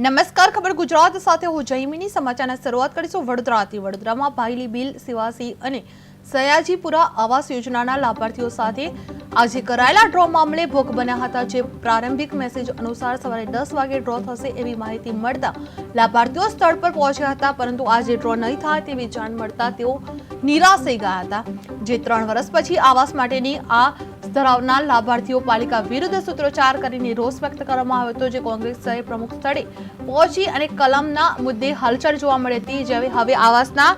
નમસ્કાર, ખબર ગુજરાત સાથે હું જયમિની. સમાચારના શરૂઆત કરીશું વડોદરાથી. વડોદરામાં ભાઈલી બિલ સેવાસી અને સયાજીપુરા આવાસ યોજનાના લાભાર્થીઓ સાથે આજે કરાયેલા ડ્રો મામલે ભોગ બન્યા હતા. જે પ્રારંભિક મેસેજ અનુસાર સવારે 10 વાગે ડ્રો થશે એવી માહિતી મળતા લાભાર્થીઓ સ્થળ પર પહોંચ્યા હતા, પરંતુ આજે ડ્રો નહીં થાય તેવી જાણ મળતા તેઓ નિરાશ થઈ ગયા હતા. જે 3 વર્ષ પછી આવાસ માટેની આ ધરાવનાર લાભાર્થીઓ પાલિકા વિરુદ્ધ સૂત્રોચ્ચાર કરીને રોષ વ્યક્ત કરવામાં આવ્યો હતો. જે કોંગ્રેસ શહેર પ્રમુખ સ્થળે પહોંચી અને કલમના મુદ્દે હલચલ જોવા મળી હતી. જે હવે આવાસના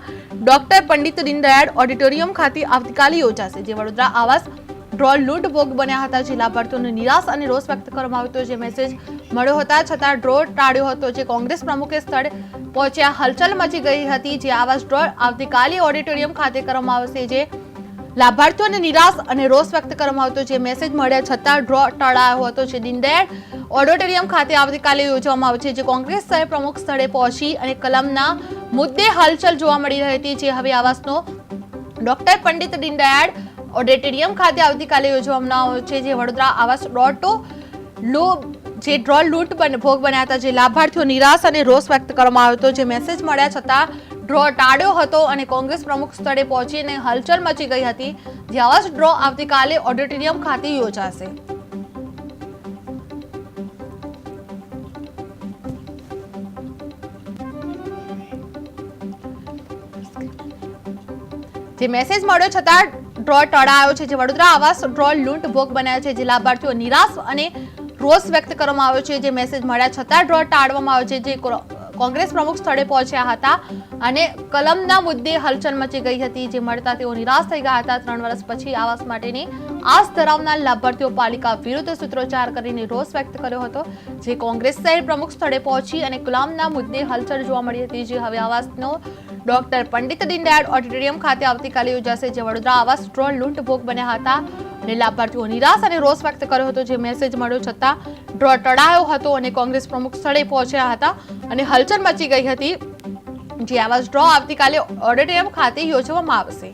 ડોક્ટર પંડિત દીનદયાળ ઓડિટોરિયમ ખાતે આવતીકાલે યોજાશે. જે વડોદરા આવાસ ડ્રો લૂંટ ભોગ બન્યા હતા. જે લાભાર્થીઓને નિરાશ અને રોષ વ્યક્ત કરવામાં આવ્યો હતો. જે મેસેજ મળ્યો હતા છતાં ડ્રો ટાળ્યો હતો. જે કોંગ્રેસ પ્રમુખે સ્થળે પહોંચ્યા હલચલ મચી ગઈ હતી. જે આવાસ ડ્રો આવતીકાલે ઓડિટોરિયમ ખાતે કરવામાં આવશે. જે લાભાર્થીઓને નિરાશ અને રોષ વ્યક્ત કરવામાં આવતો. જે મેસેજ મળ્યા છતાં ડ્રો ટળાયો હતો. જે દીનદયાળ ઓડિટોરિયમ ખાતે આવતીકાલે યોજવામાં આવશે. જે કોંગ્રેસ શહેર પ્રમુખ સ્થળે પહોંચી અને કલમના મુદ્દે હલચલ જોવા મળી રહી હતી. જે હવે આવાસનો ડોક્ટર પંડિત દીનદયાળ ઓડિટોરિયમ ખાતે આવતીકાલે યોજવામાં આવશે. જે વડોદરા આવાસ જે ડ્રો લૂંટ ભોગ બન્યા હતા. જે લાભાર્થીઓ નિરાશ અને રોષ વ્યક્ત કરવામાં આવ્યો હતો. જે મેસેજ મળ્યા છતાં ડ્રો ટાળ્યો હતો અને કોંગ્રેસ પ્રમુખ સ્થળે પહોંચીને હલચલ મચી ગઈ હતી. જે આવાસ ડ્રો આવતીકાલે ઓડિટોરિયમ ખાતે યોજાશે. જે મેસેજ મળ્યો છતાં ડ્રો ટળાયો છે. જે વડોદરા આવાસ ડ્રો લૂંટ ભોગ બન્યા છે. જે લાભાર્થીઓ નિરાશ અને રોષ વ્યક્ત કરવામાં આવ્યો છે. જે મેસેજ મળ્યા છતાં ડ્રો ટાળવામાં આવ્યો છે. જે કોંગ્રેસ પ્રમુખ સ્થળે પહોંચ્યા હતા અને કલમના મુદ્દે હલચલ મચી ગઈ હતી. જે મળતા તેઓ નિરાશ થઈ ગયા હતા. 3 વર્ષ પછી આવાસ માટેની આસ ધરાવનાર લાભાર્થીઓ પાલિકા વિરુદ્ધ સૂત્રોચ્ચાર કરીને રોષ વ્યક્ત કર્યો હતો. જે કોંગ્રેસ શહેર પ્રમુખ સ્થળે પહોંચી અને કલમના મુદ્દે હલચલ જોવા મળી હતી. જે હવે આવાસનો ડોક્ટર પંડિત દીનદયાળ ઓડિટોરિયમ ખાતે આવતીકાલે યોજાશે. જે વડોદરા આવાસ ડ્રો લૂંટ ભોગ બન્યા હતા અને લાભાર્થીઓ નિરાશ અને રોષ વ્યક્ત કર્યો હતો. જે મેસેજ મળ્યો છતાં ડ્રો ટળાયો હતો અને કોંગ્રેસ પ્રમુખ સ્થળે પહોંચ્યા હતા અને હલચલ મચી ગઈ હતી. જે આવાસ ડ્રો આવતીકાલે ઓડિટોરિયમ ખાતે યોજવામાં આવશે.